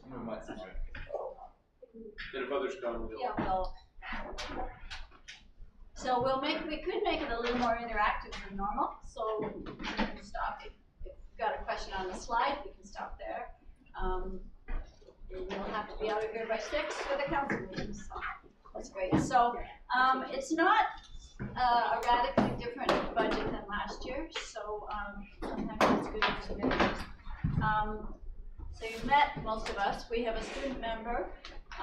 Someone might say. And if others come, we'll. Yeah, well. So we could make it a little more interactive than normal. So we can stop if you've got a question on the slide, we can stop there. You'll have to be out of here by 6 for the council meeting, so that's great. So it's not a radically different budget than last year, so sometimes it's good to get so you've met most of us. We have a student member,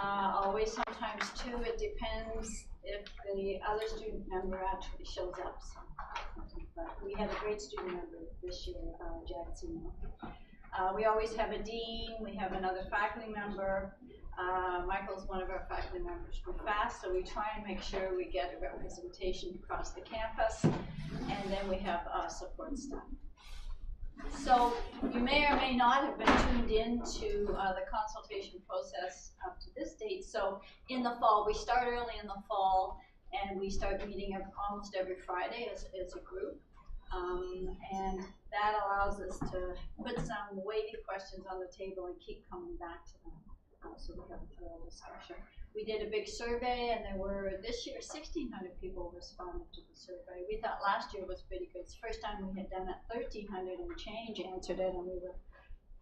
always, sometimes two. It depends if the other student member actually shows up. So, but we had a great student member this year, Jackson. We always have a dean. We have another faculty member. Michael's one of our faculty members from FAST, so we try and make sure we get a representation across the campus. And then we have support staff. So you may or may not have been tuned in to the consultation process up to this date. So in the fall, we start early in the fall, and we start meeting almost every Friday as a group. And that allows us to put some weighty questions on the table and keep coming back to them. So we have a thorough discussion. We did a big survey, and there were, this year, 1,600 people responded to the survey. We thought last year was pretty good. It's the first time we had done it. 1,300 and change answered it, and we were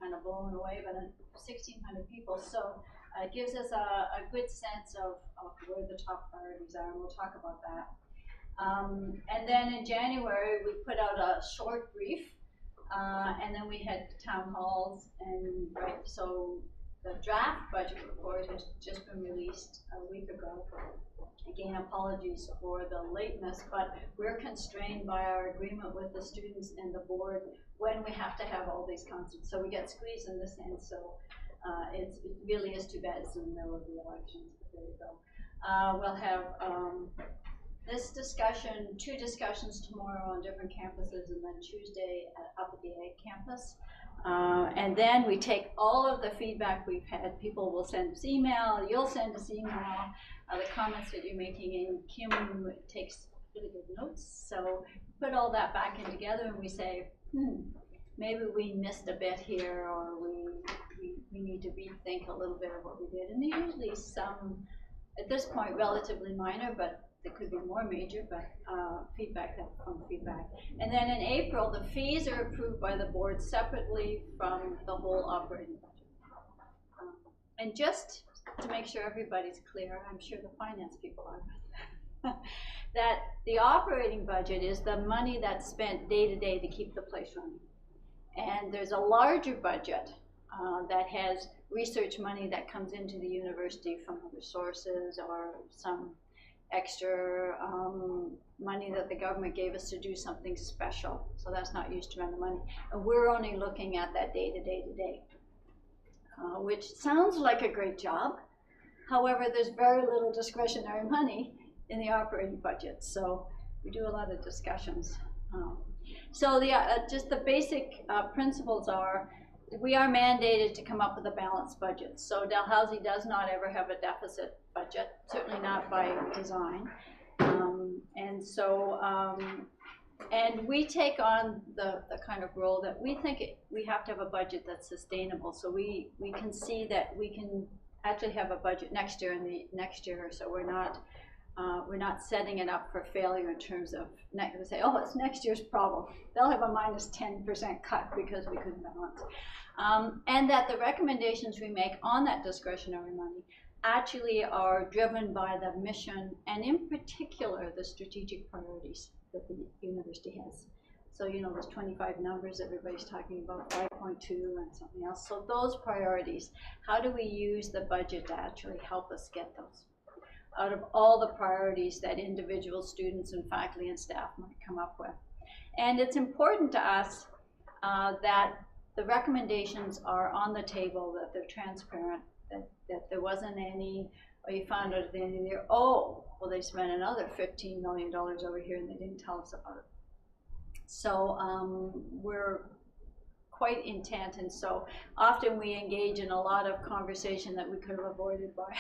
kind of blown away by 1,600 people. So it gives us a good sense of where the top priorities are, and we'll talk about that. And then in January, we put out a short brief, and then we had town halls, and so the draft budget report has just been released a week ago. Again, apologies for the lateness, but we're constrained by our agreement with the students and the board when we have to have all these concepts. So we get squeezed in this end, so it really is too bad it's in the middle of the elections, but there you go. We'll have this discussion, 2 discussions tomorrow on different campuses, and then Tuesday up at the Ag campus. And then we take all of the feedback we've had. People will send us email, you'll send us email, the comments that you're making, and Kim takes really good notes. So put all that back in together, and we say, maybe we missed a bit here, or we need to rethink a little bit of what we did. And there's usually some, at this point, relatively minor, but there could be more major, but feedback from feedback. And then in April, the fees are approved by the board separately from the whole operating budget. And just to make sure everybody's clear, I'm sure the finance people are, that the operating budget is the money that's spent day to day to keep the place running. And there's a larger budget that has research money that comes into the university from other sources, or some extra money that the government gave us to do something special. So that's not used to run the money. And we're only looking at that day to day, which sounds like a great job. However, there's very little discretionary money in the operating budget. So we do a lot of discussions. So just the basic principles are, we are mandated to come up with a balanced budget. So Dalhousie does not ever have a deficit budget, certainly not by design. And we take on the kind of role that we think we have to have a budget that's sustainable. So we can see that we can actually have a budget next year and the next year. So we're not setting it up for failure in terms of we say, oh, it's next year's problem. They'll have a minus 10% cut because we couldn't balance. And that the recommendations we make on that discretionary money actually are driven by the mission, and in particular the strategic priorities that the university has. So those 25 numbers everybody's talking about, 5.2 and something else. So those priorities, how do we use the budget to actually help us get those out of all the priorities that individual students and faculty and staff might come up with? And it's important to us that the recommendations are on the table, that they're transparent, that there wasn't any, or you found out at the end of the year, oh, well, they spent another $15 million over here and they didn't tell us about it. So we're quite intent, and so often we engage in a lot of conversation that we could have avoided by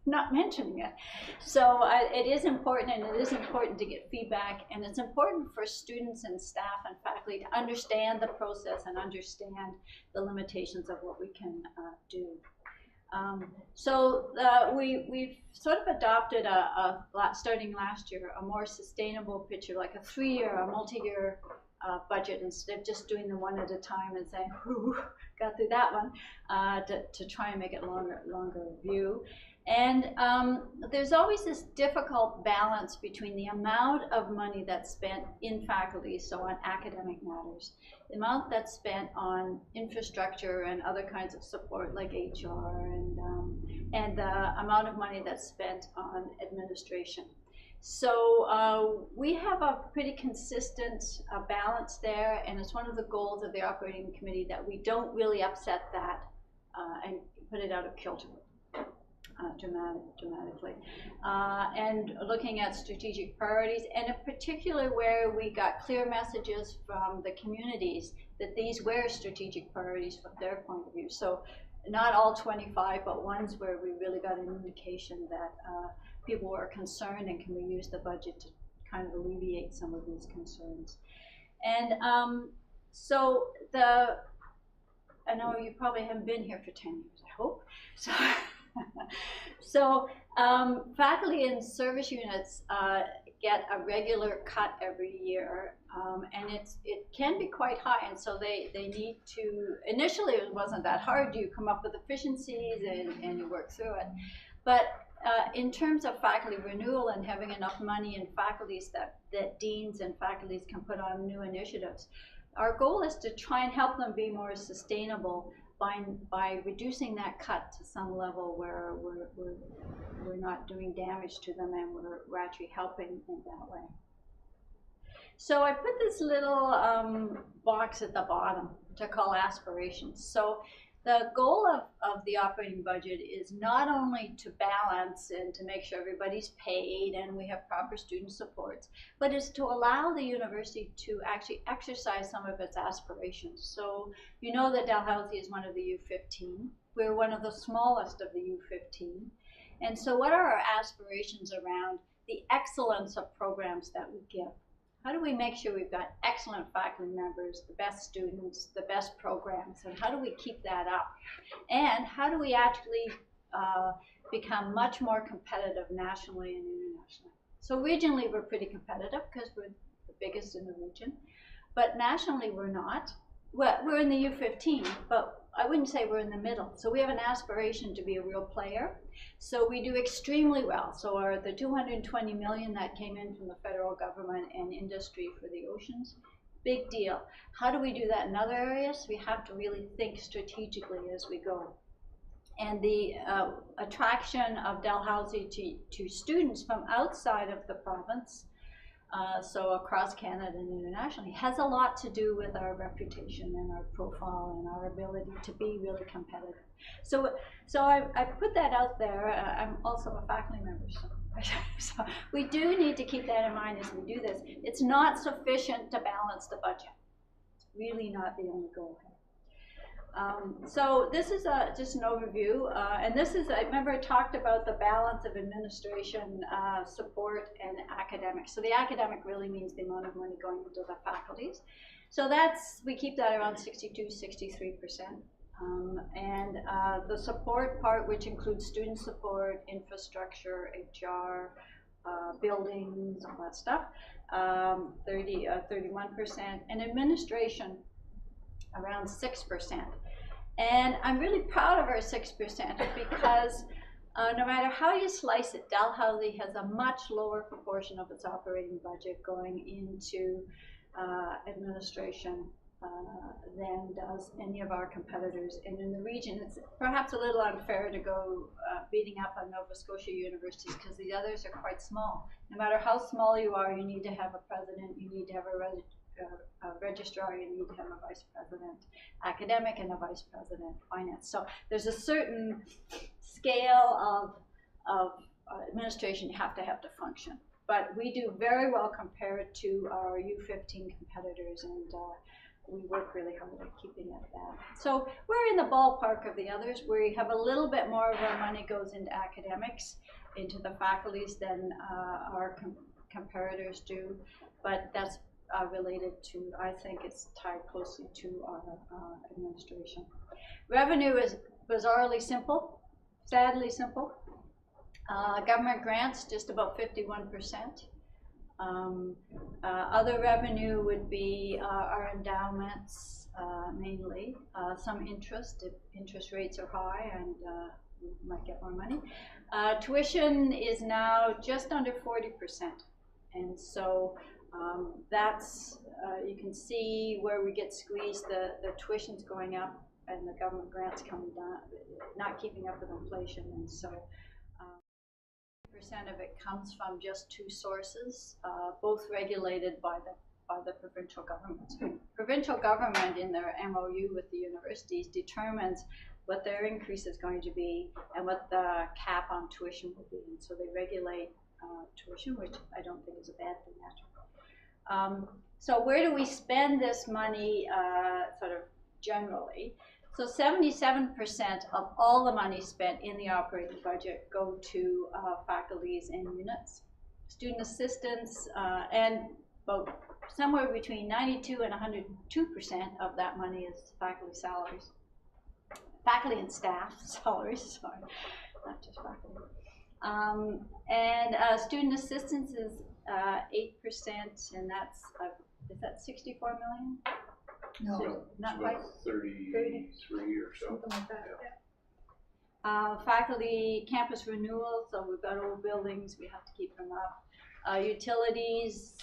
not mentioning it. So it is important, and it is important to get feedback, and it's important for students and staff and faculty to understand the process and understand the limitations of what we can do. We've sort of adopted starting last year, a more sustainable picture, like a 3-year, a multi-year budget, instead of just doing them one at a time and saying, whew, got through that one, to try and make it longer view. And there's always this difficult balance between the amount of money that's spent in faculty, so on academic matters, the amount that's spent on infrastructure and other kinds of support like HR, and the amount of money that's spent on administration. So we have a pretty consistent balance there, and it's one of the goals of the operating committee that we don't really upset that and put it out of kilter dramatically. And looking at strategic priorities, and in particular where we got clear messages from the communities that these were strategic priorities from their point of view. So not all 25, but ones where we really got an indication that people were concerned, and can we use the budget to kind of alleviate some of these concerns. And so I know you probably haven't been here for 10 years, I hope. So faculty and service units get a regular cut every year, and it can be quite high, and so they need to, initially it wasn't that hard, you come up with efficiencies and you work through it. But in terms of faculty renewal and having enough money in faculties that deans and faculties can put on new initiatives, our goal is to try and help them be more sustainable by reducing that cut to some level where we're not doing damage to them, and we're actually helping in that way. So I put this little box at the bottom to call aspirations. So the goal of the operating budget is not only to balance and to make sure everybody's paid and we have proper student supports, but is to allow the university to actually exercise some of its aspirations. So you know that Dalhousie is one of the U15. We're one of the smallest of the U15. And so what are our aspirations around the excellence of programs that we give? How do we make sure we've got excellent faculty members, the best students, the best programs, and how do we keep that up? And how do we actually become much more competitive nationally and internationally? So regionally we're pretty competitive because we're the biggest in the region, but nationally we're not. Well, we're in the U15, but I wouldn't say we're in the middle. So we have an aspiration to be a real player. So we do extremely well. So the $220 million that came in from the federal government and industry for the oceans, big deal. How do we do that in other areas? We have to really think strategically as we go. And the attraction of Dalhousie to students from outside of the province, so across Canada and internationally, has a lot to do with our reputation and our profile and our ability to be really competitive. So I put that out there. I'm also a faculty member, so we do need to keep that in mind as we do this. It's not sufficient to balance the budget. It's really not the only goal here. So this is just an overview, and this is, I remember I talked about the balance of administration, support, and academic. So the academic really means the amount of money going into the faculties. So we keep that around 62–63%. And the support part, which includes student support, infrastructure, HR, buildings, all that stuff, 31%, and administration around 6%. And I'm really proud of our 6% because no matter how you slice it, Dalhousie has a much lower proportion of its operating budget going into administration than does any of our competitors. And in the region, it's perhaps a little unfair to go beating up on Nova Scotia universities because the others are quite small. No matter how small you are, you need to have a president, you need to have a registrar, you need to have a vice president academic and a vice president finance. So there's a certain scale of administration you have to function. But we do very well compared to our U15 competitors, and we work really hard at keeping it that. So we're in the ballpark of the others. We have a little bit more of our money goes into academics, into the faculties than our comparators do, but that's related to, I think it's tied closely to our administration. Revenue is bizarrely simple. sadly simple. Government grants, just about 51%. Other revenue would be our endowments, mainly. Some interest, if interest rates are high, and we might get more money. Tuition is now just under 40%. And so that's, you can see where we get squeezed. The tuition's going up and the government grants coming down, not keeping up with inflation. And so percent of it comes from just two sources, both regulated by the provincial government. Provincial government, in their MOU with the universities, determines what their increase is going to be and what the cap on tuition will be. And so they regulate tuition, which I don't think is a bad thing actually. So where do we spend this money sort of generally? So 77% of all the money spent in the operating budget go to faculties and units. Student assistance, and about somewhere between 92 and 102% of that money is faculty salaries. Faculty and staff salaries, sorry, not just faculty. And student assistance is 8%, and that's, is that 64 million? No, So not it's quite. about 33 or so. something like that. Yeah. Faculty campus renewal, so we've got old buildings, we have to keep them up. Utilities,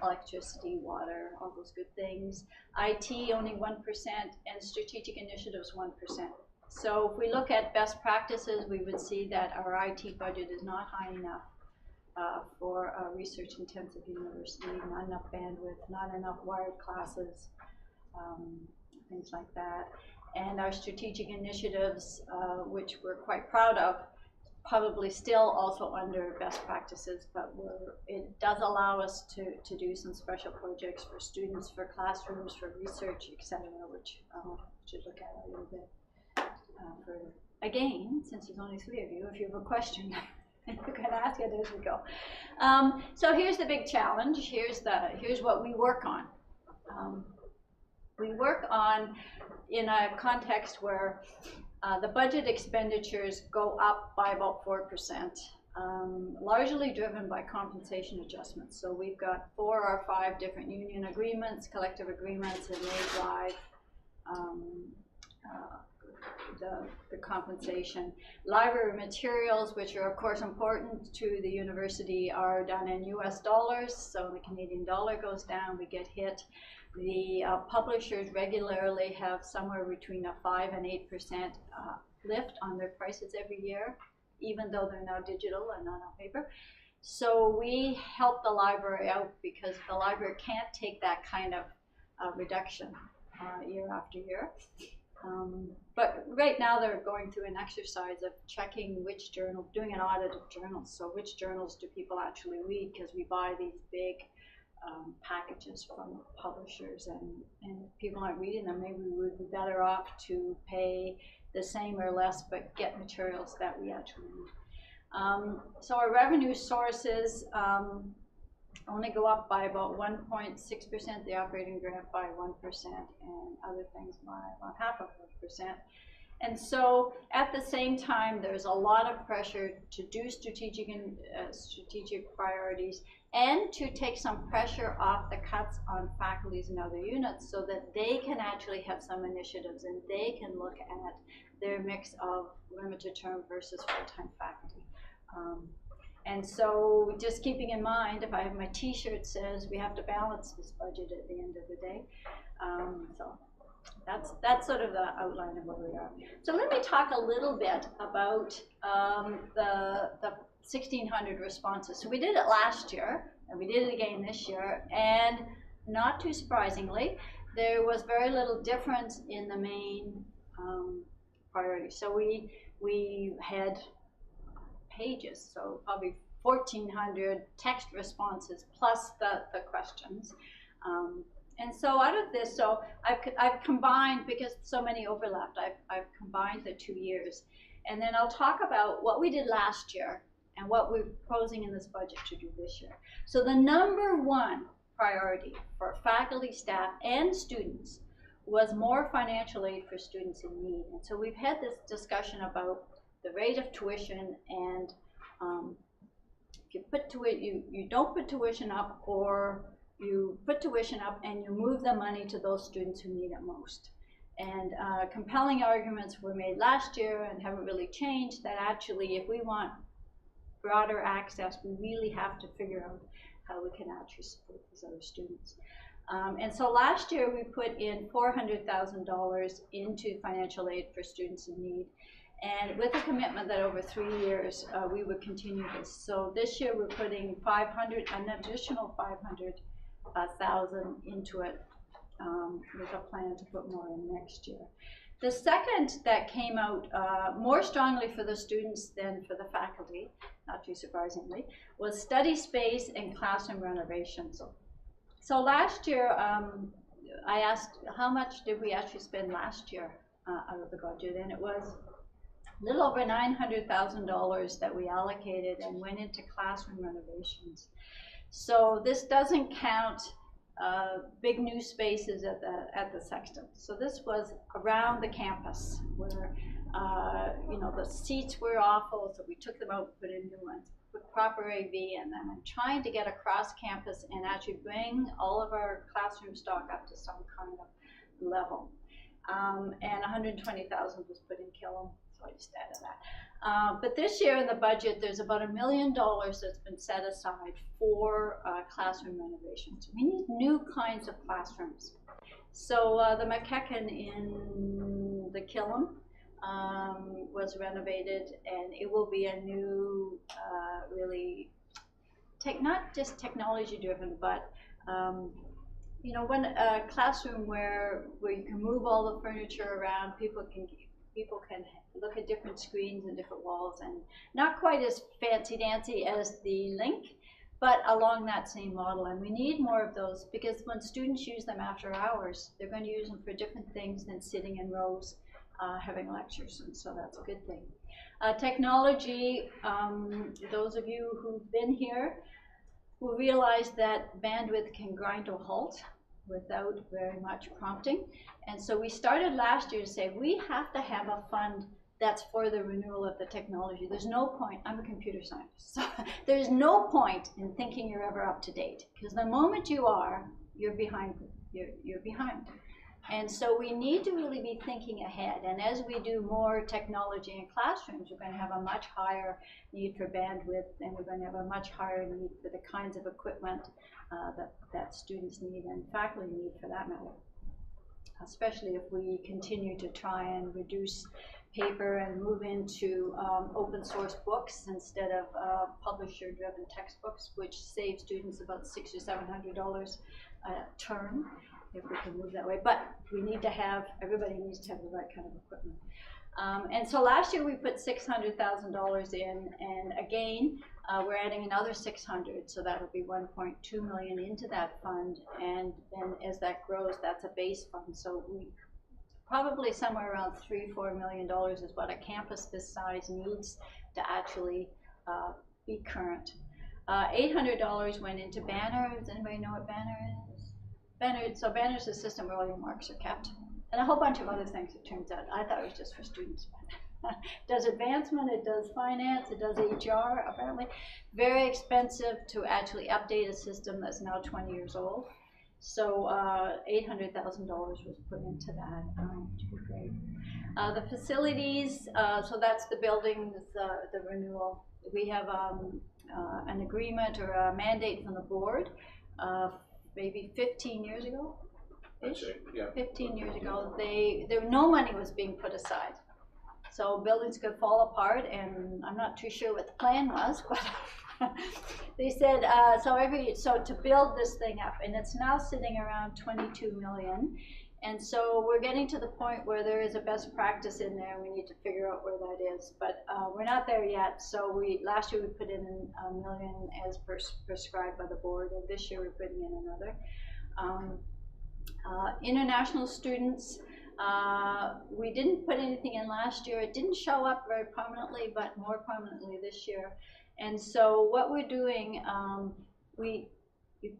electricity, water, all those good things. IT only 1%, and strategic initiatives 1%. So if we look at best practices, we would see that our IT budget is not high enough for a research-intensive university, not enough bandwidth, not enough wired classes, things like that. And our strategic initiatives, which we're quite proud of, probably still also under best practices, but it does allow us to do some special projects for students, for classrooms, for research, etc., which we should look at a little bit further. Again, since there's only 3 of you, if you have a question, you can ask it as we go. So here's the big challenge. Here's what we work on. We work on in a context where the budget expenditures go up by about 4%, largely driven by compensation adjustments. So we've got 4 or 5 different union agreements, collective agreements, and they drive the compensation. Library materials, which are of course important to the university, are done in US dollars, so the Canadian dollar goes down, we get hit. The publishers regularly have somewhere between a 5 and 8% lift on their prices every year, even though they're now digital and not on paper. So we help the library out because the library can't take that kind of reduction year after year. But right now they're going through an exercise of checking which journal, doing an audit of journals. So which journals do people actually read, because we buy these big packages from publishers, and if people aren't reading them, maybe we would be better off to pay the same or less but get materials that we actually need. So our revenue sources only go up by about 1.6%, the operating grant by 1%, and other things by about half of 1%. And so at the same time, there's a lot of pressure to do strategic priorities and to take some pressure off the cuts on faculties and other units so that they can actually have some initiatives and they can look at their mix of limited term versus full-time faculty. And so just keeping in mind, if I have my t-shirt says we have to balance this budget at the end of the day. So that's sort of the outline of where we are. So let me talk a little bit about the 1,600 responses. So we did it last year, and we did it again this year, and not too surprisingly, there was very little difference in the main priorities. So we had pages, so probably 1,400 text responses plus the questions. And so out of this, so I've combined, because so many overlapped, I've combined the 2 years. And then I'll talk about what we did last year and what we're proposing in this budget to do this year. So the #1 priority for faculty, staff, and students was more financial aid for students in need. And so we've had this discussion about the rate of tuition, and if you put you don't put tuition up, or you put tuition up and you move the money to those students who need it most. And compelling arguments were made last year and haven't really changed, that actually if we want broader access, we really have to figure out how we can actually support these other students. And so last year we put in $400,000 into financial aid for students in need, and with a commitment that over 3 years we would continue this. So this year we're putting an additional 500,000 into it, with a plan to put more in next year. The second that came out more strongly for the students than for the faculty, not too surprisingly, was study space and classroom renovations. So last year, I asked how much did we actually spend last year out of the budget, and it was a little over $900,000 that we allocated and went into classroom renovations. So this doesn't count big new spaces at the Sexton. So this was around the campus where you know, the seats were awful, so we took them out and put in new ones, put proper AV in them, and trying to get across campus and actually bring all of our classroom stock up to some kind of level. And $120,000 was put in Killam, so I just added that. But this year in the budget, there's about $1 million that's been set aside for classroom renovations. We need new kinds of classrooms. So the McKechnie in the Killam was renovated, and it will be a new, really, not just technology driven, but you know, when a classroom where you can move all the furniture around, people can look at different screens and different walls, and not quite as fancy dancy as the Link, but along that same model. And we need more of those, because when students use them after hours, they're going to use them for different things than sitting in rows having lectures, and so that's a good thing. Technology, those of you who've been here will realize that bandwidth can grind to a halt without very much prompting. And so we started last year to say we have to have a fund that's for the renewal of the technology. There's no point, I'm a computer scientist, so there's no point in thinking you're ever up to date, because the moment you are, you're behind. You're behind. And so we need to really be thinking ahead. And as we do more technology in classrooms, we're going to have a much higher need for bandwidth, and we're going to have a much higher need for the kinds of equipment that students need, and faculty need for that matter. Especially if we continue to try and reduce paper and move into open source books instead of publisher-driven textbooks, which save students about $600 or $700 a term, if we can move that way. But we need to have, everybody needs to have the right kind of equipment. And so last year we put $600,000 in, and again, we're adding another 600, so that would be 1.2 million into that fund, and then as that grows, that's a base fund. So we probably somewhere around $3-4 million is what a campus this size needs to actually be current. $800 went into Banner. Does anybody know what Banner is? So Banner is a system where all your marks are kept, and a whole bunch of other things, it turns out. I thought it was just for students. It does advancement, it does finance, it does HR, apparently. Very expensive to actually update a system that's now 20 years old. So $800,000 was put into that, which would be great. The facilities, so that's the buildings, the renewal. We have an agreement or a mandate from the board, maybe 15 years ago. Yeah. 15 years ago, no money was being put aside. So buildings could fall apart, and I'm not too sure what the plan was, but they said, so to build this thing up, and it's now sitting around 22 million. And so we're getting to the point where there is a best practice in there, and we need to figure out where that is. But we're not there yet. So last year we put in $1 million as prescribed by the board, and this year we're putting in another. International students, we didn't put anything in last year. It didn't show up very prominently, but more prominently this year. And so what we're doing, you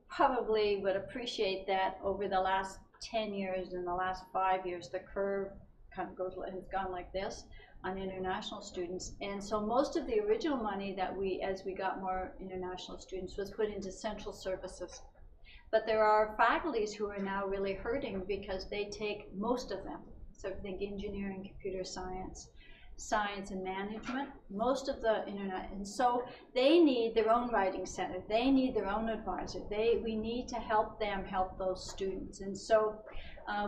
probably would appreciate that over the last 10 years and the last 5 years, the curve kind of has gone like this. on international students. And so most of the original money that as we got more international students, was put into central services. But there are faculties who are now really hurting because they take most of them. So think engineering, computer science, science and management, most of the internet, and so they need their own writing center, they need their own advisor, we need to help them help those students. And so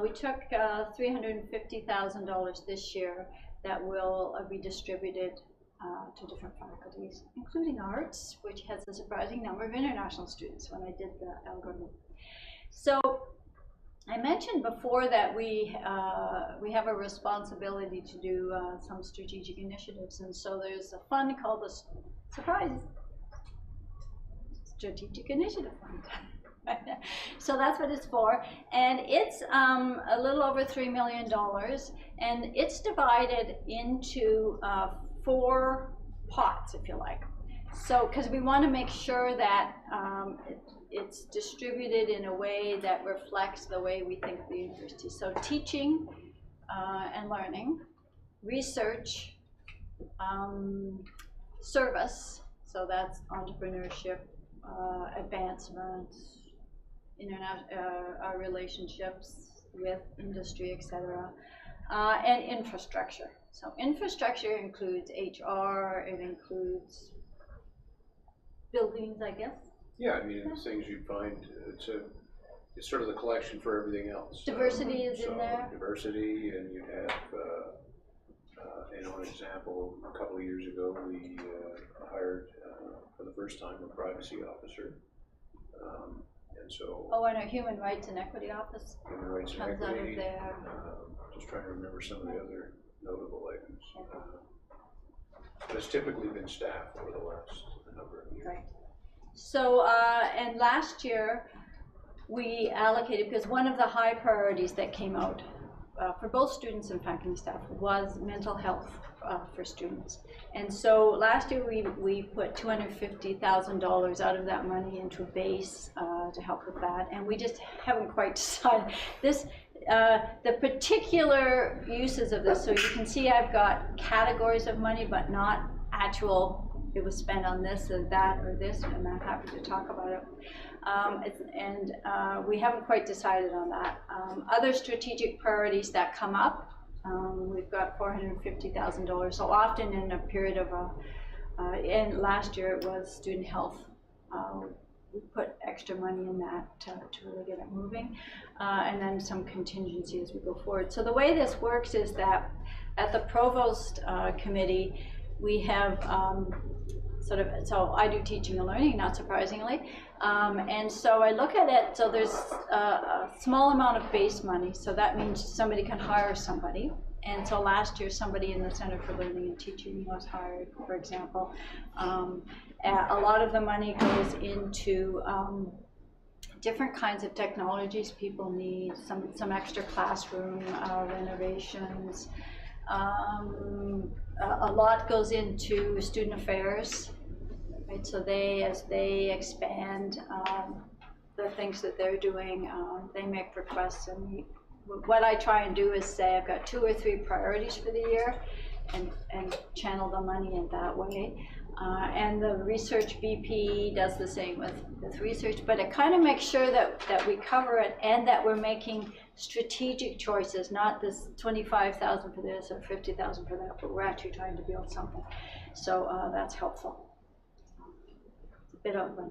we took $350,000 this year that will be distributed to different faculties, including arts, which has a surprising number of international students when I did the algorithm. So I mentioned before that we have a responsibility to do some strategic initiatives, and so there's a fund called the Strategic Initiative Fund. So that's what it's for, and it's a little over $3 million, and it's divided into 4 pots, if you like. So, because we want to make sure that it's distributed in a way that reflects the way we think of the university. So teaching and learning, research, service, so that's entrepreneurship, advancement, our relationships with industry, etc., and infrastructure. So infrastructure includes HR, it includes buildings, I guess. Yeah, I mean, it's things you'd find, it's sort of the collection for everything else. Diversity is in there. Diversity, and you'd have, an example, a couple of years ago, we hired, for the first time, a privacy officer. And so... Oh, and a human rights and equity office. Human rights and comes equity. Out of there. Just trying to remember some of the other notable items. But it's typically been staff over the last number of years. Right. So, and last year we allocated, because one of the high priorities that came out for both students and faculty and staff was mental health for students. And so last year we put $250,000 out of that money into a base to help with that, and we just haven't quite decided this. The particular uses of this, so you can see I've got categories of money, but not actual, it was spent on this or that or this, and I'm happy to talk about it. We haven't quite decided on that. Other strategic priorities that come up, we've got $450,000. So often in a period of and last year it was student health. We put extra money in that to really get it moving, and then some contingency as we go forward. So the way this works is that at the provost committee, we have so I do teaching and learning, not surprisingly, and so I look at it, so there's a small amount of base money, so that means somebody can hire somebody. And so last year somebody in the Center for Learning and Teaching was hired, for example. A lot of the money goes into different kinds of technologies people need, some extra classroom renovations. A lot goes into student affairs, right? So as they expand the things that they're doing, they make requests, and what I try and do is say I've got 2 or 3 priorities for the year, and channel the money in that way. And the research VP does the same with research, but it kind of makes sure that we cover it and that we're making strategic choices, not this 25,000 for this or 50,000 for that, but we're actually trying to build something. So that's helpful. It's a bit open.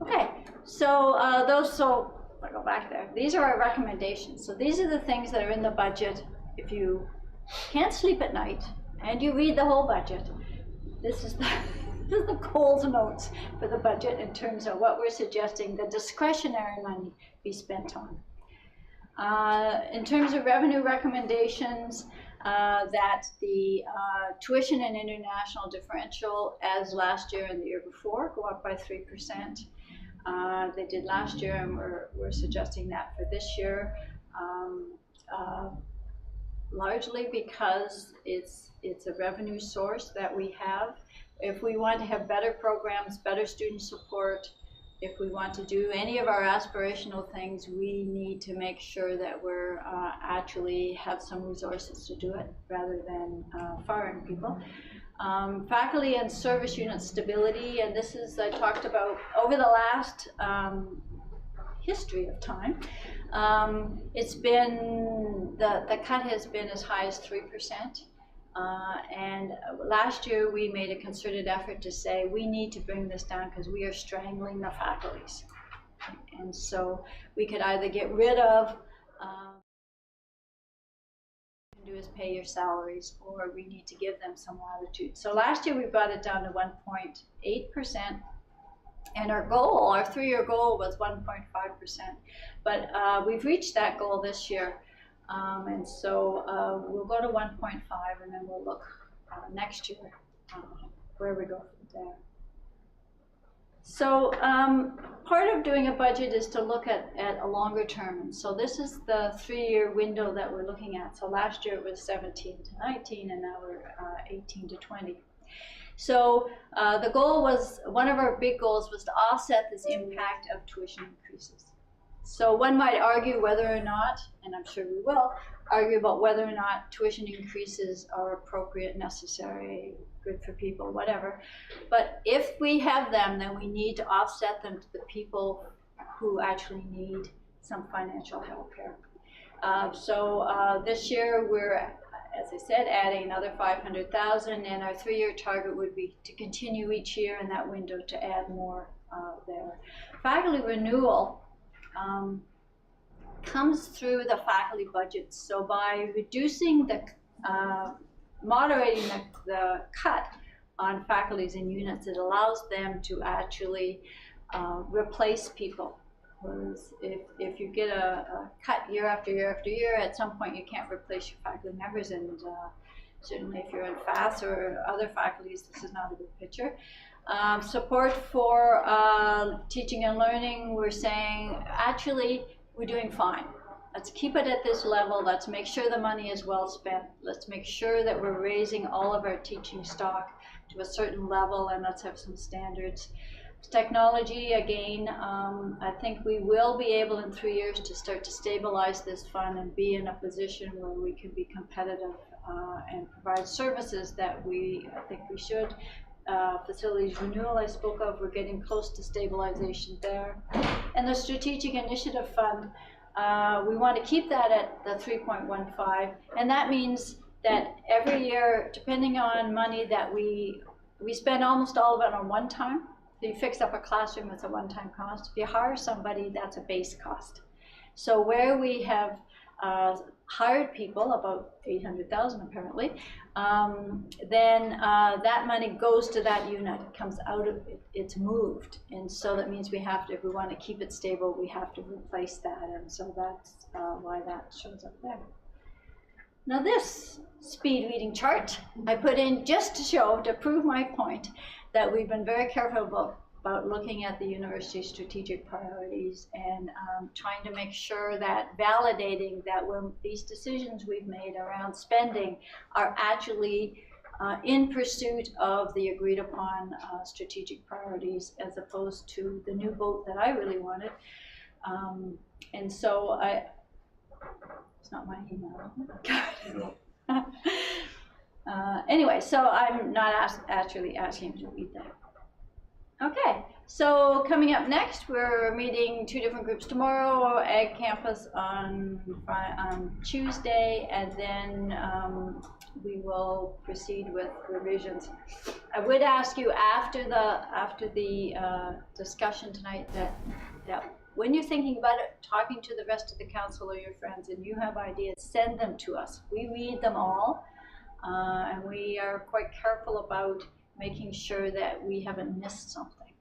Okay, so so I'll go back there. These are our recommendations. So these are the things that are in the budget. If you can't sleep at night and you read the whole budget, this is the Coles notes for the budget in terms of what we're suggesting the discretionary money be spent on. In terms of revenue recommendations, that the tuition and international differential, as last year and the year before, go up by 3%. They did last year, and we're suggesting that for this year, largely because it's a revenue source that we have. If we want to have better programs, better student support, if we want to do any of our aspirational things, we need to make sure that we're actually have some resources to do it rather than firing people. Faculty and service unit stability, and this is, I talked about over the last history of time. It's been, the cut has been as high as 3%. And last year we made a concerted effort to say we need to bring this down because we are strangling the faculties. And so we could either get rid of, do is pay your salaries, or we need to give them some latitude. So last year we brought it down to 1.8%, and our goal, our 3-year goal was 1.5%, but we've reached that goal this year, and so we'll go to 1.5, and then we'll look next year where we go from there. So part of doing a budget is to look at a longer term. And so this is the 3-year window that we're looking at. So last year it was 17 to 19, and now we're 18 to 20. So the goal was, one of our big goals was to offset this impact of tuition increases. So one might argue whether or not, and I'm sure we will, argue about whether or not tuition increases are appropriate, necessary, good for people, whatever. But if we have them, then we need to offset them to the people who actually need some financial help here. So this year we're, as I said, adding another 500,000, and our 3-year target would be to continue each year in that window to add more there. Faculty renewal comes through the faculty budgets. So by reducing the, moderating the cut on faculties and units, it allows them to actually replace people. Whereas if you get a cut year after year after year, at some point you can't replace your faculty members, and certainly if you're in FAS or other faculties, this is not a good picture. Support for teaching and learning, we're saying actually we're doing fine. Let's keep it at this level. Let's make sure the money is well spent. Let's make sure that we're raising all of our teaching stock to a certain level, and let's have some standards. Technology, again, I think we will be able in 3 years to start to stabilize this fund and be in a position where we can be competitive and provide services that I think we should. Facilities renewal I spoke of, we're getting close to stabilization there. And the Strategic Initiative Fund, we want to keep that at the 3.15, and that means that every year, depending on money that we spend almost all of it on one time. If you fix up a classroom, it's a one-time cost. If you hire somebody, that's a base cost. So where we have hired people, about 800,000 apparently, then that money goes to that unit. It comes out of it, it's moved. And so that means we have to, if we want to keep it stable, we have to replace that. And so that's why that shows up there. Now this speed reading chart I put in just to show, to prove my point, that we've been very careful about looking at the university's strategic priorities and trying to make sure that validating that when these decisions we've made around spending are actually in pursuit of the agreed upon strategic priorities, as opposed to the new vote that I really wanted. And so it's not my email. Anyway, so I'm not actually asking you to read that. Okay, so coming up next, we're meeting 2 different groups tomorrow, Ag Campus on Tuesday, and then we will proceed with revisions. I would ask you after the discussion tonight that when you're thinking about it, talking to the rest of the council or your friends, and you have ideas, send them to us. We read them all. And we are quite careful about making sure that we haven't missed something.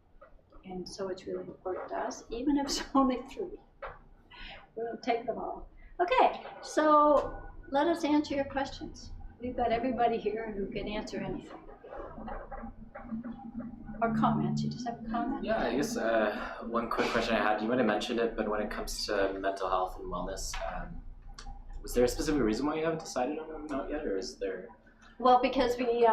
And so it's really important to us, even if it's only 3. We'll take them all. Okay, so let us answer your questions. We've got everybody here who can answer anything. Or comments. You just have a comment? Yeah, I guess one quick question I had, you might have mentioned it, but when it comes to mental health and wellness, was there a specific reason why you haven't decided on an amount yet, or is there? Well, because we,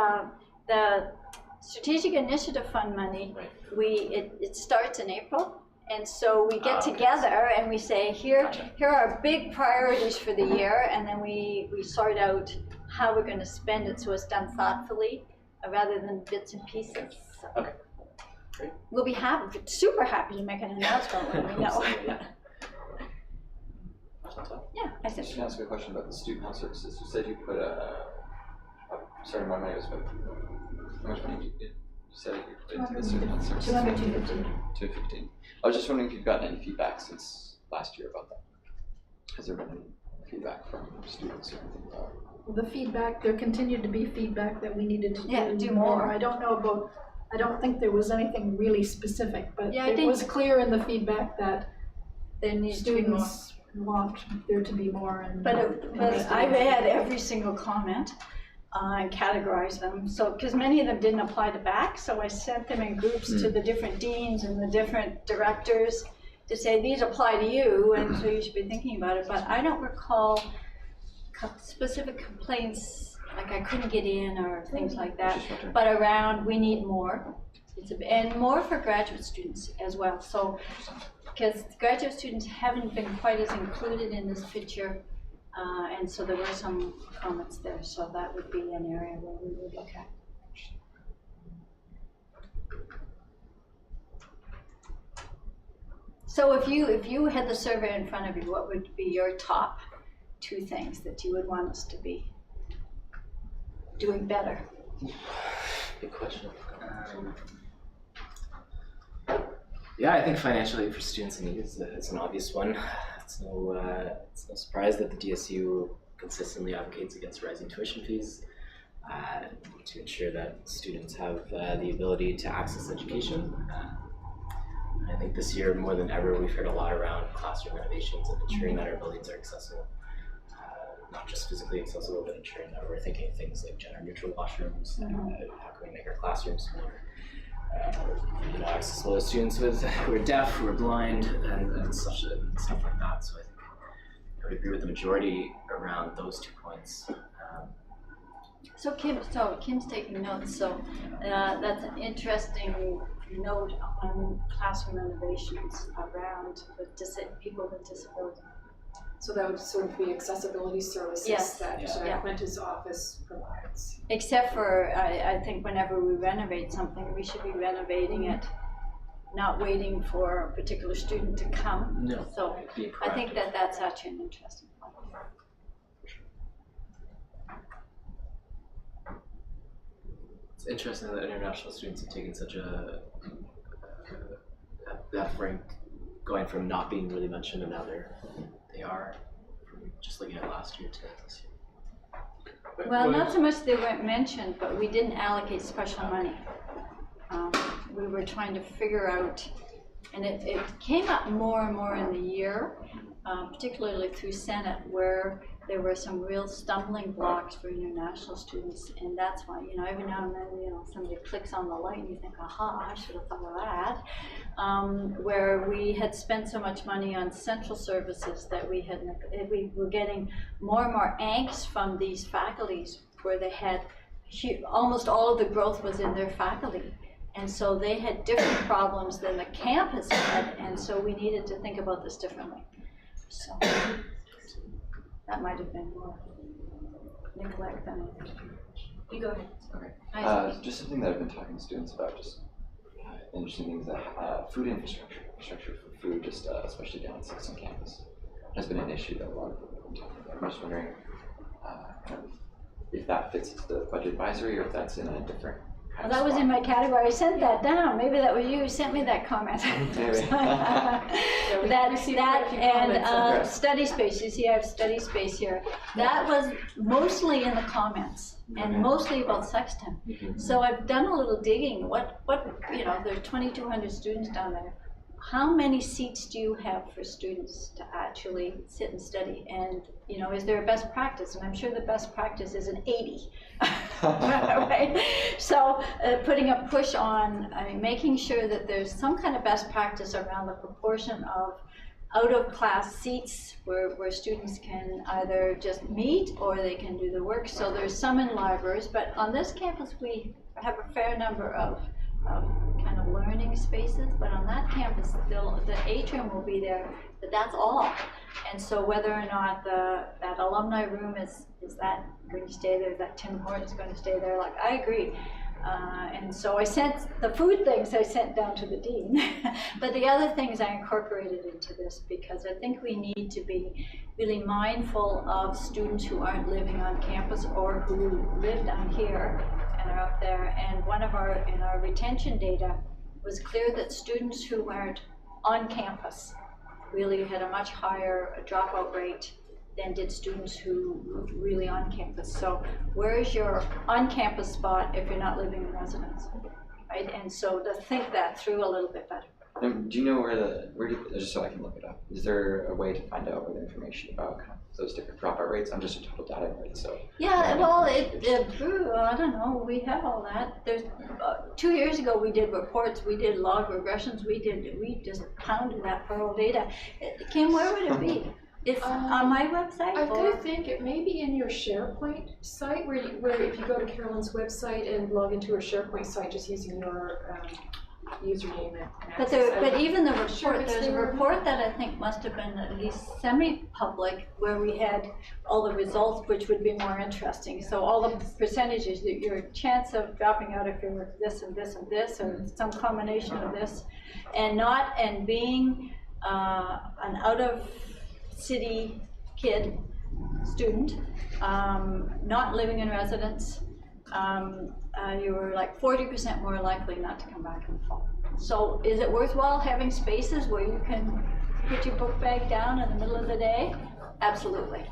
strategic initiative fund money, Right. it starts in April. And so we get Okay. together and we say, here Gotcha. are our big priorities for the year, and then we sort out how we're gonna spend it so it's done thoughtfully, rather than bits and pieces. So Okay. Great. we'll be super happy to make an announcement when we know. Yeah. Yeah, I I said, was going to ask a question about the student health services. You said you put sorry, my money was about, how much money did you said you put into the student health services? 215. I was just wondering if you've gotten any feedback since last year about that. Has there been any feedback from students or anything about it? The feedback, there continued to be feedback that we needed to do more. I don't think there was anything really specific, but Yeah, I it think- was clear in the feedback that there needs to be more. students want there to be more. And But I read every single comment and categorized them. So, because many of them didn't apply to back, so I sent them in groups to the different deans and the different directors to say, these apply to you, and so you should be thinking about it. But I don't recall specific complaints, like I couldn't get in or things like that, but around we need more. And more for graduate students as well. So, because graduate students haven't been quite as included in this picture, and so there were some comments there, so that would be an area where we would look at. So if you had the survey in front of you, what would be your top 2 things that you would want us to be doing better? Good question. Yeah, I think financial aid for students in need is an obvious one. It's no surprise that the DSU consistently advocates against rising tuition fees to ensure that students have the ability to access education. I think this year, more than ever, we've heard a lot around classroom renovations and ensuring that our buildings are accessible. Not just physically accessible, but ensuring that we're thinking of things like gender-neutral washrooms. How can we make our classrooms more accessible to students who are deaf, who are blind, and stuff like that. So I think I would agree with the majority around those 2 points. So Kim's taking notes, so that's an interesting note on classroom renovations around people with disabilities. So that would sort of be accessibility services Yes. that Yeah. Quinta's office provides. Except for, I think whenever we renovate something, we should be renovating it, not waiting for a particular student to come. No. So Being I think proactive. that's actually an interesting point. It's interesting that international students have taken such that rank, going from not being really mentioned and now they are, from just looking at last year to this year. Well, not so much they weren't mentioned, but we didn't allocate special money. We were trying to figure out, and it came up more and more in the year, particularly through Senate, where there were some real stumbling blocks for international students, and that's why, every now and then, somebody clicks on the light and you think, aha, I should have thought of that. Where we had spent so much money on central services that we were getting more and more angst from these faculties, where they had almost all of the growth was in their faculty. And so they had different problems than the campus had, and so we needed to think about this differently. So that might have been more neglect than anything. You go ahead. Okay. Just something that I've been talking to students about, just interesting things that food infrastructure for food, just especially down at Sexton campus, has been an issue that a lot of people have been talking about. I'm just wondering kind of if that fits into the budget advisory or if that's in a different kind Well, that was in my category. I sent that down. Maybe that was you who sent me that comment. Maybe. that received quite a few and comments. study space. You see, I have study space here. That was mostly in the comments and Okay. mostly about Sexton. So I've done a little digging. What there's 2,200 students down there. How many seats do you have for students to actually sit and study? And is there a best practice? And I'm sure the best practice is an 80. Right? So putting a push on, making sure that there's some kind of best practice around the proportion of out-of-class seats where students can either just meet or they can do the work. So there's some in libraries, but on this campus we have a fair number of kind of learning spaces, but on that campus still the atrium will be there, but that's all. And so whether or not that alumni room is that going to stay there, that Tim Hortons going to stay there, like I agree. And so I sent the food things I sent down to the dean, but the other things I incorporated into this because I think we need to be really mindful of students who aren't living on campus or who live down here and are up there. And in our retention data was clear that students who weren't on campus really had a much higher dropout rate than did students who were really on campus. So where is your on-campus spot if you're not living in residence, right? And so to think that through a little bit better. Do you know just so I can look it up, is there a way to find out more information about kind of those different dropout rates? I'm just a total data nerd, so. Yeah, well, I don't know, we have all that. There's 2 years ago we did reports, we did log regressions, we just pounded that for all data. Kim, where would it be? It's on my website? I'm gonna think it may be in your SharePoint site where if you go to Carolyn's website and log into her SharePoint site just using your username and access. But even the report, Sure, there's a report that I think must have been at least semi-public where we had all the results, which would be more interesting. So all the percentages, that your chance of dropping out if you're this and this and this, or some combination of this, and being an out-of-city student, not living in residence, you were like 40% more likely not to come back in the fall. So is it worthwhile having spaces where you can put your book bag down in the middle of the day? Absolutely.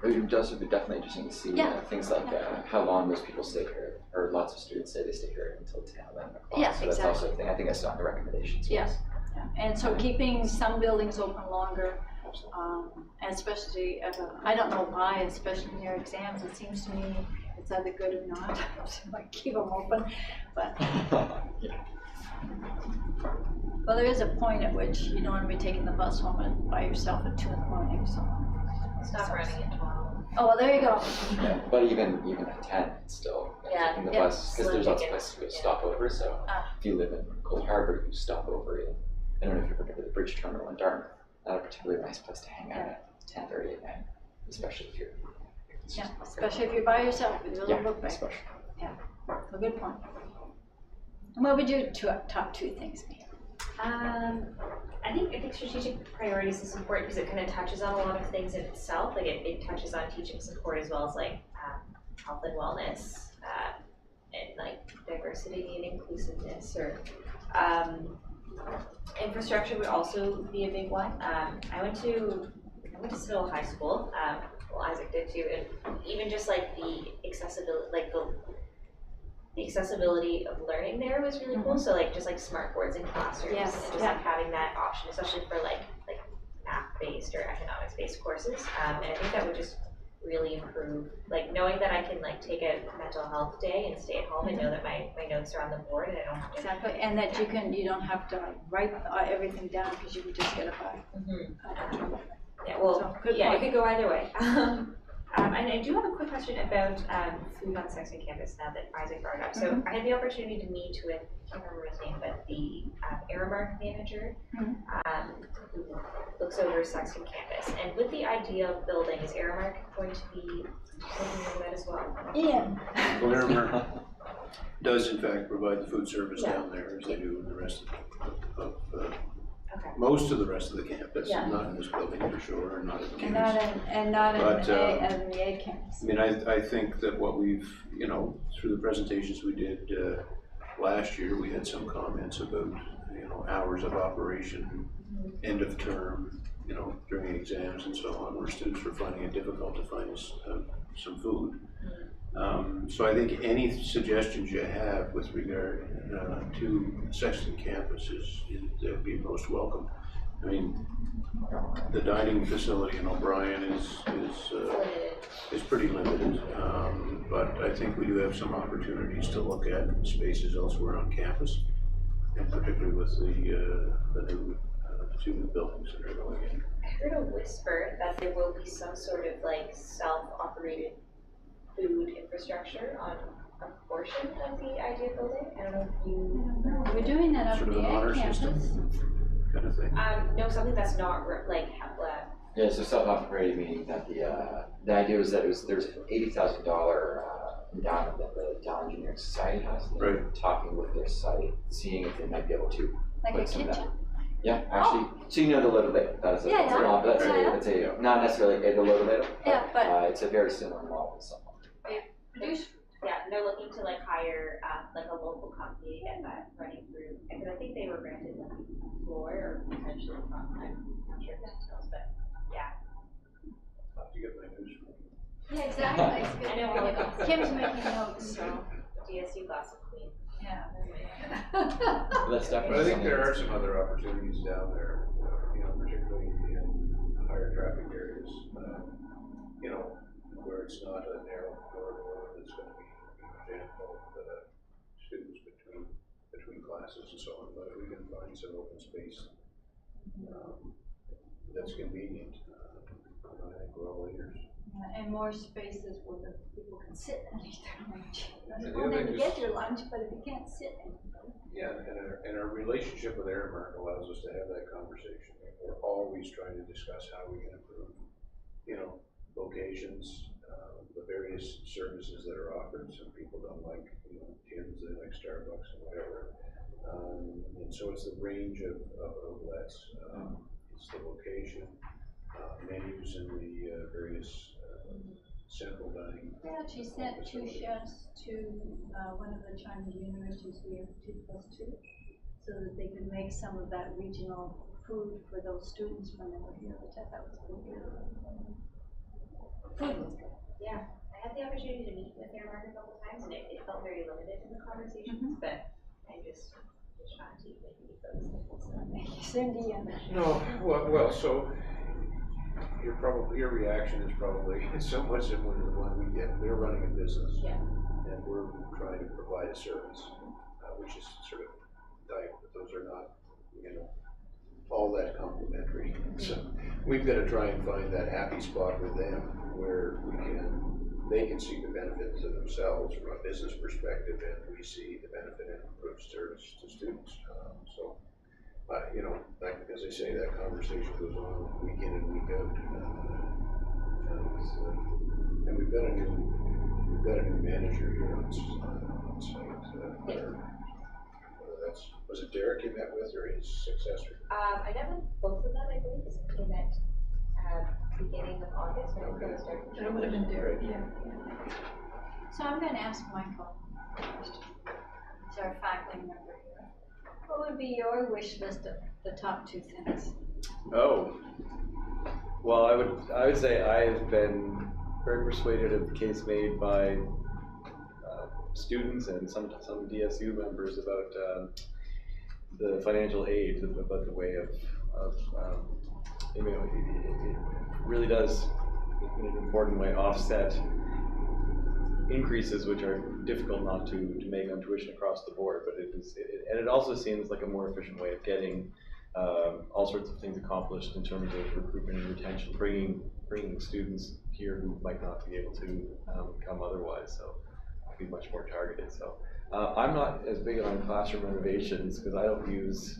It would also be definitely interesting to see things like how long those people stay here, or lots of students say they stay here until 10, 11 o'clock. Yeah, so that's also a thing. I think that's on the recommendations. Yes. Yeah. And so keeping some buildings open longer, especially, I don't know why, especially near exams, it seems to me it's either good or not. So I keep them open, but well, there is a point at which you don't want to be taking the bus home by yourself at 2 in the morning. So stop running at 12. Oh, well, there you go. Yeah, but even at 10, it's still taking the bus because there's lots of places to stop over. So if you live in Cold Harbor, you stop over in. I don't know if you've ever been to the bridge terminal in Dartmouth. Not a particularly nice place to hang out at 10:30 at night, especially if you're. Yeah, especially if you're by yourself with your little book bag. Especially. Yeah, a good point. And what would your top 2 things be? I think strategic priorities is important because it kind of touches on a lot of things in itself. Like it touches on teaching support as well as like health and wellness and like diversity and inclusiveness, or infrastructure would also be a big one. I went to Seattle High School. Well, Isaac did too, and even just like the accessibility, like the accessibility of learning there was really cool. So like just like smart boards in classrooms, and just like having that option, especially for like math-based or economics-based courses. And I think that would just really improve, like knowing that I can like take a mental health day and stay at home and know that my notes are on the board and I don't have to. Exactly, and that you don't have to like write everything down because you can just get it by. Yeah, well, So, it could go either way. And I do have a quick question about food on Saxon campus now that Isaac brought it up. So I had the opportunity to meet with, I can't remember his name, but the Aramark manager who looks over Saxon campus. And with the idea of building, is Aramark going to be looking into that as well? Ian. Well, Aramark does in fact provide the food service down there as they do in the rest of most of the rest of the campus, not in this building for sure, and not in the campus. And not in the A campus. I mean, I think that what we've, through the presentations we did last year, we had some comments about, hours of operation, end of term, during exams and so on, where students were finding it difficult to find some food. So I think any suggestions you have with regard to Sexton campus would be most welcome. I mean, the dining facility in O'Brien is pretty limited, but I think we do have some opportunities to look at spaces elsewhere on campus, and particularly with the new two buildings that are going in. I heard a whisper that there will be some sort of like self-operated food infrastructure on a portion of the idea building. I don't know if you. We're doing that up Sort at of the an honor ag campus. system kind of thing. No, something that's not Yeah, so self-operated meaning that the idea was that there's an $80,000 endowment that the Dow Engineering Society has. And they're talking with their society, seeing if they might be able to Like a put some of that. kitchen? Yeah, actually, so you know the little bit, that's a, Yeah, that's a yeah. model, that's Yeah, a, not necessarily the little bit, Yeah, but it's a very similar model to someone. produce. Yeah, they're looking to like hire like a local company to get that running through, because I think they were granted like a floor or potentially a front. I'm not sure if that tells, but yeah. I'll have to get my news from you. Yeah, exactly. It's good. I know, well, Kim's making notes, so, DSU gossip queen. yeah. That's But definitely I think something there are that's- some other opportunities down there, particularly in higher traffic areas, where it's not a narrow corridor that's going to be jammed full of students between classes and so on. But if we can find some open space that's convenient, I think we're all ears. And more spaces where the people can sit and eat their lunch. And It's the one other thing to thing get is- your lunch, but if you can't sit and Yeah, and our relationship with Aramark allows us to have that conversation. We're always trying to discuss how we can improve, locations, the various services that are offered. Some people don't like, Tim's, they like Starbucks and whatever. And so it's the range of outlets, it's the location, menus in the various central dining. they actually sent two chefs to one of the Chinese universities here, 2+2, so that they could make some of that regional food for those students when they were here, which I thought was pretty good. Food was good. Yeah, I had the opportunity to meet with their market a couple times, and it felt very limited in the conversations, but I'm just trying to meet those things. Thank you, Cindy. No, well, so your reaction is probably somewhat similar to the one we get. They're running a business. Yeah. And we're trying to provide a service, which is sort of but those are not, all that complementary. So we've got to try and find that happy spot with them where they can see the benefit to themselves from a business perspective, and we see the benefit in improved service to students. Like, as I say, that conversation goes on week in and week out. And we've got a new manager here on site. Was it Derek you met with, or his successor? I met with both of them, I believe, because they met beginning of August, when it was starting. That would have been Derek, yeah. So I'm going to ask Michael first. He's our faculty member here. What would be your wish list of the top 2 things? Oh, well, I would say I have been very persuaded of the case made by students and some DSU members about the financial aid, about the way of it really does, in an important way, offset increases which are difficult not to make on tuition across the board, but it also seems like a more efficient way of getting all sorts of things accomplished in terms of recruitment and retention, bringing students here who might not be able to come otherwise, so be much more targeted. So I'm not as big on classroom renovations because I don't use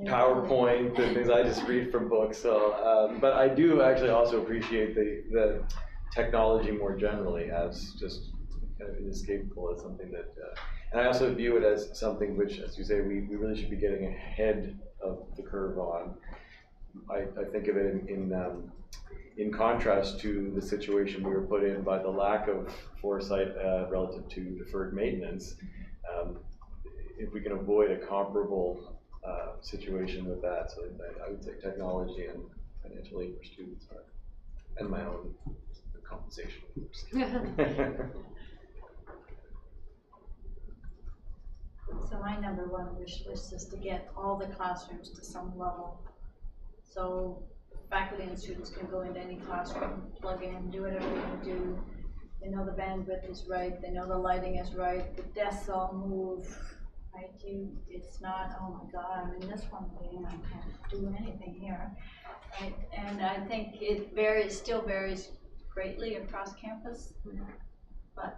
PowerPoint and things. I just read from books. So, but I do actually also appreciate the technology more generally as just kind of inescapable as something that, and I also view it as something which, as you say, we really should be getting ahead of the curve on. I think of it in contrast to the situation we were put in by the lack of foresight relative to deferred maintenance. If we can avoid a comparable situation with that, so I would say technology and financial aid for students are, and my own compensation. So my number 1 wish list is to get all the classrooms to some level. So faculty and students can go into any classroom, plug in, do whatever they want to do. They know the bandwidth is right, they know the lighting is right, the desks all move right? It's not, oh my God, I'm in this one thing, I can't do anything here, right? And I think it still varies greatly across campus, but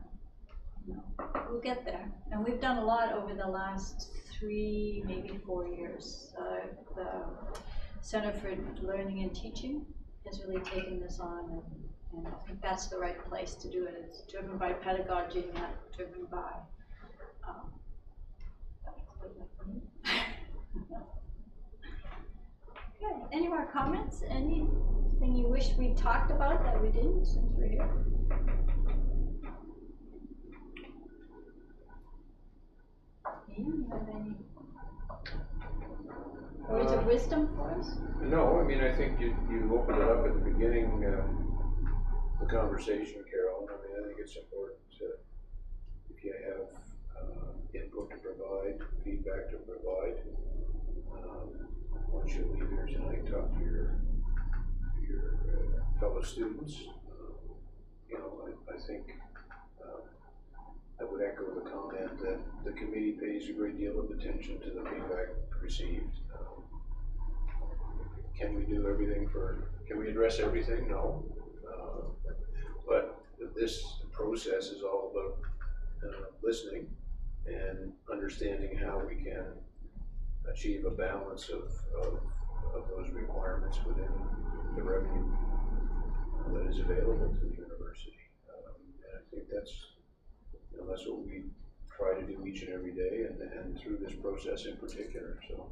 you know, we'll get there. And we've done a lot over the last 3, maybe 4 years. The Center for Learning and Teaching has really taken this on, and I think that's the right place to do it. It's driven by pedagogy, not driven by okay, any more comments? Anything you wish we talked about that we didn't since we're here? Ian, you have any words of wisdom for us? No, I mean, I think you opened it up at the beginning, the conversation, Carol. I mean, I think it's important if you have input to provide, feedback to provide, once you leave here tonight, talk to your fellow students. You know, I think I would echo the comment that the committee pays a great deal of attention to the feedback received. Can we do everything can we address everything? No. But this process is all about listening and understanding how we can achieve a balance of those requirements within the revenue that is available to the university. And I think that's what we try to do each and every day, and through this process in particular. So,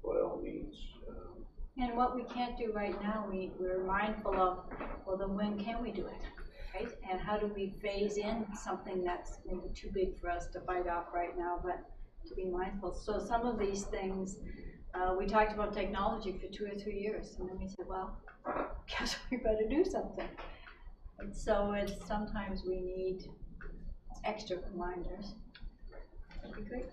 by all means. And what we can't do right now, we're mindful of, well, then when can we do it, right? And how do we phase in something that's maybe too big for us to bite off right now, but to be mindful. So some of these things, we talked about technology for 2 or 3 years, and then we said, well, guess we better do something. And so sometimes we need extra reminders. That'd be great.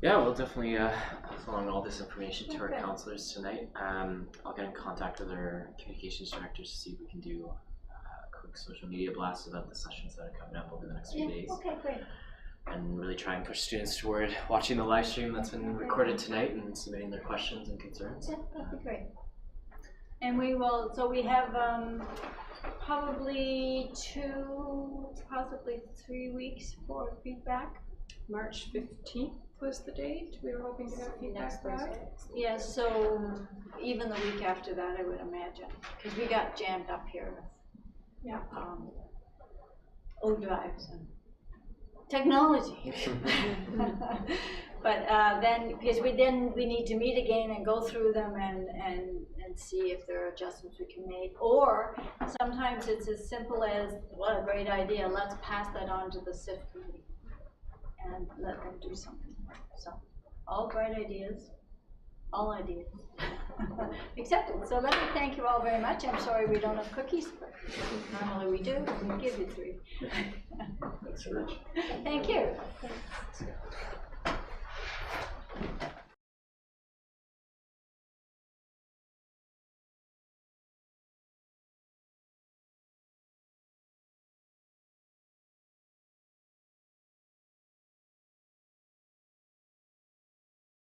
Yeah, we'll definitely pass along all this information to our counselors tonight. I'll get in contact with our communications directors to see if we can do a quick social media blast about the sessions that are coming up over the next few days. Okay, great. And really try and push students toward watching the live stream that's been recorded tonight and submitting their questions and concerns. Yeah, that'd be great. And we will, so we have probably 2, possibly 3 weeks for feedback. March 15th was the date. We were hoping to have feedback back. Yeah, so even the week after that, I would imagine, because we got jammed up here with O drives and technology. But then, because we need to meet again and go through them and see if there are adjustments we can make. Or sometimes it's as simple as, what a great idea, let's pass that on to the SIF committee and let them do something. So, all bright ideas, all ideas accepted. So let me thank you all very much. I'm sorry we don't have cookies, but normally we do. We give you 3. Thanks very much. Thank you.